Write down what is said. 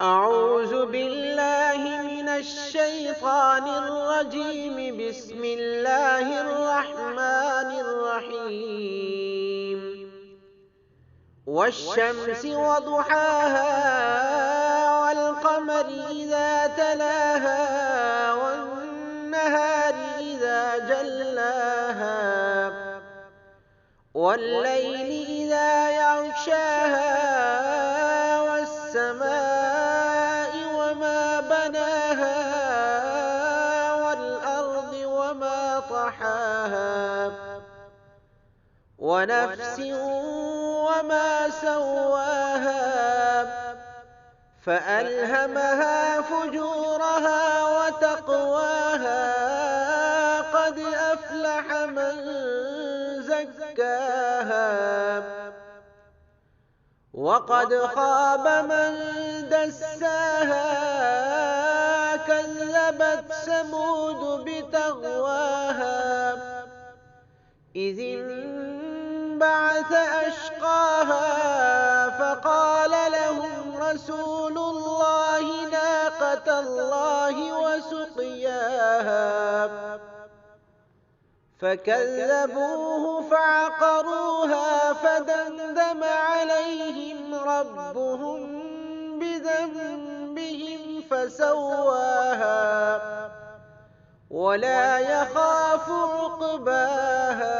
أعوذ بالله من الشيطان الرجيم. بسم الله الرحمن الرحيم. والشمس وضحاها والقمر إذا تلاها والنهار إذا جلاها والليل إذا يغشاها والسماء وما بناها والأرض وما طحاها ونفس وما سواها فألهمها فجورها وتقواها قد أفلح من زكاها وقد خاب من دساها كذبت ثمود بتقواها إذ انبعث أشقاها فقال لهم رسول الله ناقة الله وسقياها فكذبوه فعقروها فدمدم عليهم ربهم بذنبهم فسواها ولا يخاف عقباها